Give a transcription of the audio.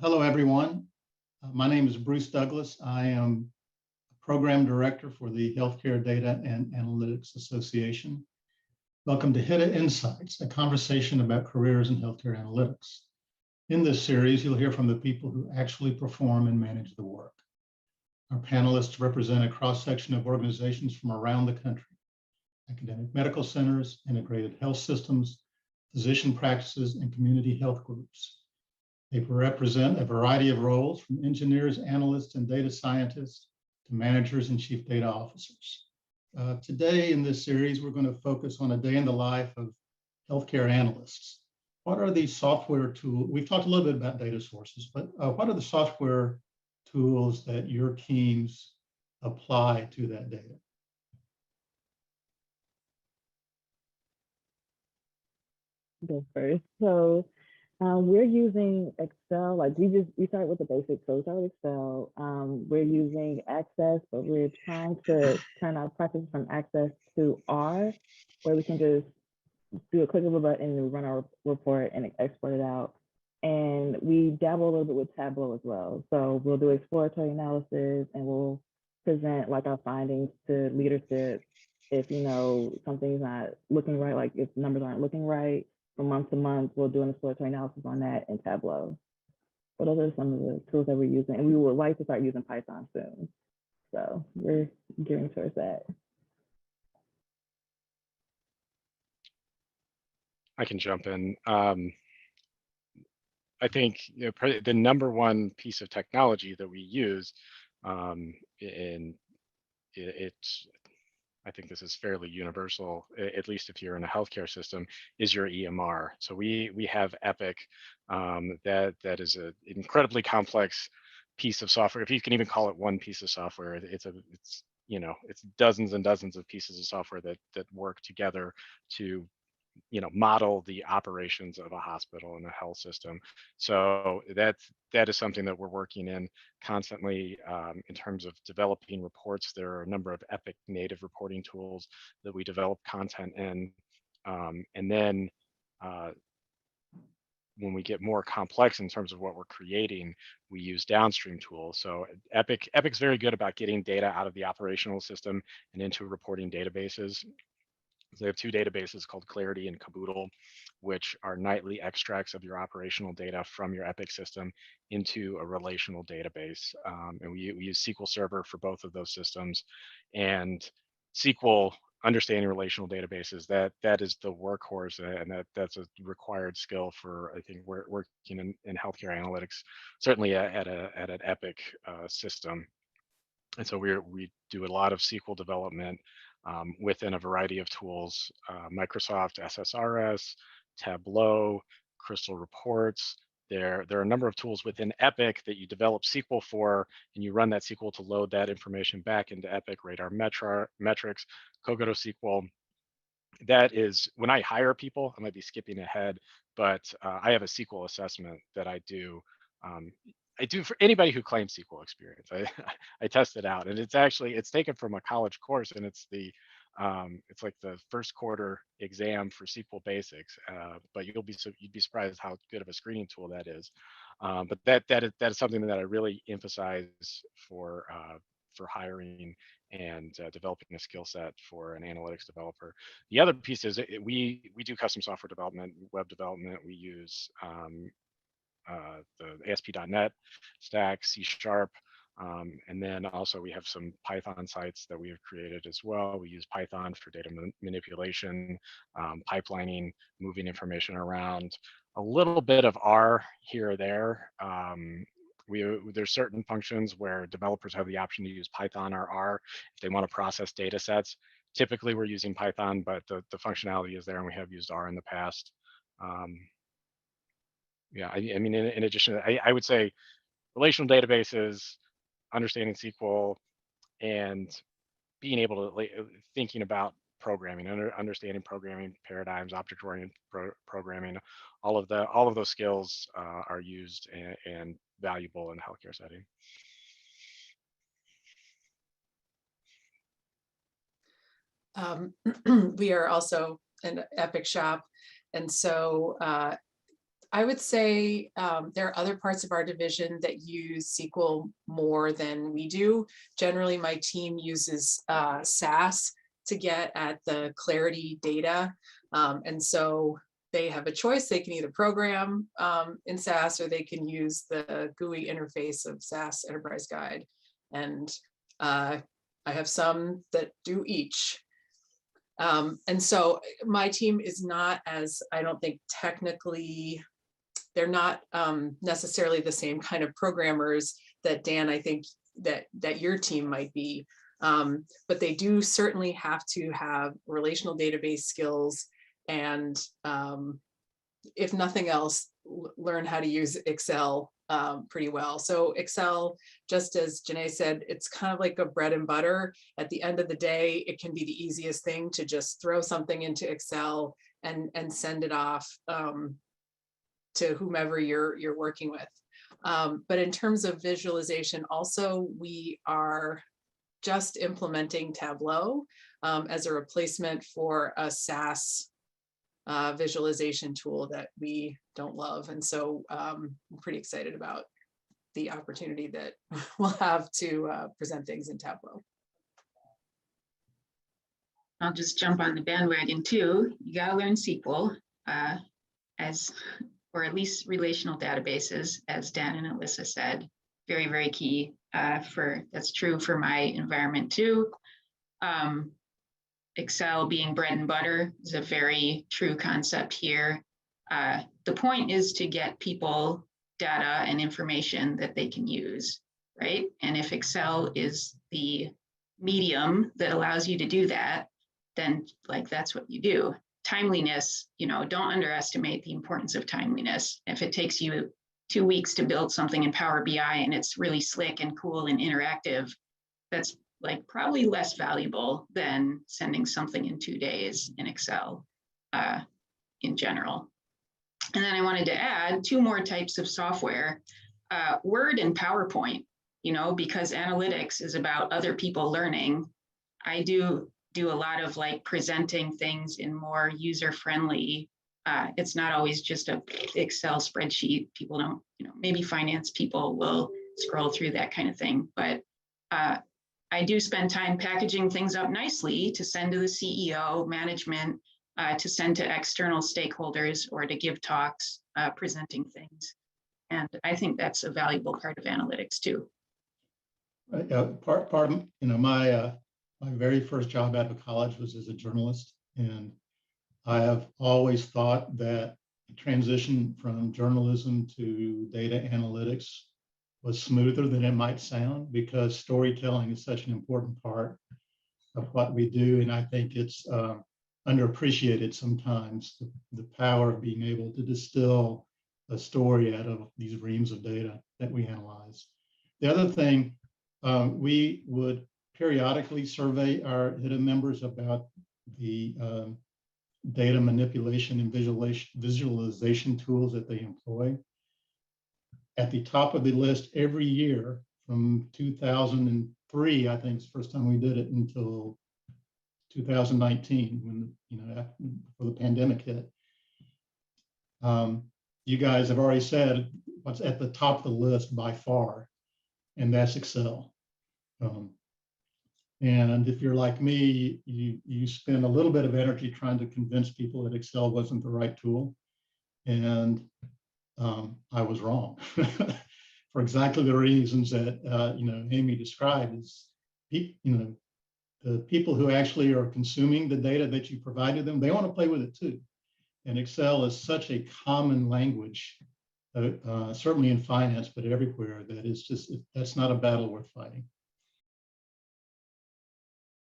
Hello, everyone. My name is Bruce Douglas. I am a Program Director for the Healthcare Data and Analytics Association. Welcome to HDAA Insights, a conversation about careers in healthcare analytics. In this series, you'll hear from the people who actually perform and manage the work. Our panelists represent a cross-section of organizations from around the country: academic medical centers, integrated health systems, physician practices, and community health groups. They represent a variety of roles, from engineers, analysts, and data scientists to managers and chief data officers. Today in this series, we're going to focus on a day in the life of healthcare analysts. What are these software tools? We've talked a little bit about data sources, but what are the software tools that your teams apply to that data? Go first. So we're using Excel. Like we start with the basics. So we start with Excel. We're using Access, but we're trying to turn our practice from Access to R, where we can just do a click of a button and run our report and export it out. And we dabble a little bit with Tableau as well. So we'll do exploratory analysis and we'll present like our findings to leadership if something's not looking right, like if numbers aren't looking right. From month to month, we'll do an exploratory analysis on that in Tableau. But those are some of the tools that we're using, and we would like to start using Python soon. So we're gearing towards that. I can jump in. I think the number one piece of technology that we use, I think this is fairly universal, at least if you're in a healthcare system, is your EMR. So we have Epic, that is an incredibly complex piece of software. If you can even call it one piece of software, it's dozens and dozens of pieces of software that work together to model the operations of a hospital and a health system. So that is something that we're working in constantly in terms of developing reports. There are a number of Epic native reporting tools that we develop content in. And then when we get more complex in terms of what we're creating, we use downstream tools. So Epic's very good about getting data out of the operational system and into reporting databases. They have two databases called Clarity and Caboodle, which are nightly extracts of your operational data from your Epic system into a relational database. And we use SQL Server for both of those systems. And SQL, understanding relational databases, that is the workhorse, and that's a required skill for, I think, working in healthcare analytics, certainly at an Epic system. And so we do a lot of SQL development within a variety of tools: Microsoft SSRS, Tableau, Crystal Reports. There are a number of tools within Epic that you develop SQL for, and you run that SQL to load that information back into Epic, Radar Metrics, Kogoto SQL. That is, when I hire people, I might be skipping ahead, but I have a SQL assessment that I do. I do for anybody who claims SQL experience. I test it out, and it's taken from a college course, and it's like the first quarter exam for SQL basics. But you'd be surprised how good of a screening tool that is. But that is something that I really emphasize for hiring and developing a skill set for an analytics developer. The other piece is we do custom software development, web development. We use the ASP.NET stack, C#, and then also we have some Python sites that we have created as well. We use Python for data manipulation, pipelining, moving information around, a little bit of R here or there. There's certain functions where developers have the option to use Python or R if they want to process data sets. Typically, we're using Python, but the functionality is there, and we have used R in the past. Yeah, I mean, in addition, I would say relational databases, understanding SQL, and being able to thinking about programming, understanding programming paradigms, object-oriented programming, all of those skills are used and valuable in a healthcare setting. We are also an Epic shop, and so I would say there are other parts of our division that use SQL more than we do. Generally, my team uses SAS to get at the clarity data. And so they have a choice. They can either program in SAS or they can use the GUI interface of SAS Enterprise Guide. And I have some that do each. And so my team is not as, I don't think technically, they're not necessarily the same kind of programmers that Dan, I think that your team might be. But they do certainly have to have relational database skills and if nothing else, learn how to use Excel pretty well. So Excel, just as Janae said, it's kind of like a bread and butter. At the end of the day, it can be the easiest thing to just throw something into Excel and send it off to whomever you're working with. But in terms of visualization, also, we are just implementing Tableau as a replacement for a SAS visualization tool that we don't love. And so I'm pretty excited about the opportunity that we'll have to present things in Tableau. I'll just jump on the bandwagon too. You gotta learn SQL or at least relational databases, as Dan and Alyssa said, very, very key that's true for my environment too. Excel being bread and butter is a very true concept here. The point is to get people data and information that they can use, right? And if Excel is the medium that allows you to do that, then like that's what you do. Timeliness, don't underestimate the importance of timeliness. If it takes you 2 weeks to build something in Power BI and it's really slick and cool and interactive, that's like probably less valuable than sending something in 2 days in Excel in general. And then I wanted to add 2 more types of software, Word and PowerPoint, because analytics is about other people learning. I do a lot of like presenting things in more user-friendly. It's not always just a Excel spreadsheet. People don't, maybe finance people will scroll through that kind of thing. But I do spend time packaging things up nicely to send to the CEO, management, to send to external stakeholders or to give talks, presenting things. And I think that's a valuable part of analytics too. Part of my very first job out of college was as a journalist, and I have always thought that the transition from journalism to data analytics was smoother than it might sound, because storytelling is such an important part of what we do, and I think it's underappreciated sometimes, the power of being able to distill a story out of these reams of data that we analyze. The other thing, we would periodically survey our HDAA members about the data manipulation and visualization tools that they employ. At the top of the list every year from 2003, I think it's the first time we did it, until 2019, when before the pandemic hit. You guys have already said what's at the top of the list by far, and that's Excel. And if you're like me, you spend a little bit of energy trying to convince people that Excel wasn't the right tool. And I was wrong for exactly the reasons that Amy described. Is the people who actually are consuming the data that you provided them, they want to play with it too. And Excel is such a common language, certainly in finance, but everywhere, that it's just, that's not a battle worth fighting.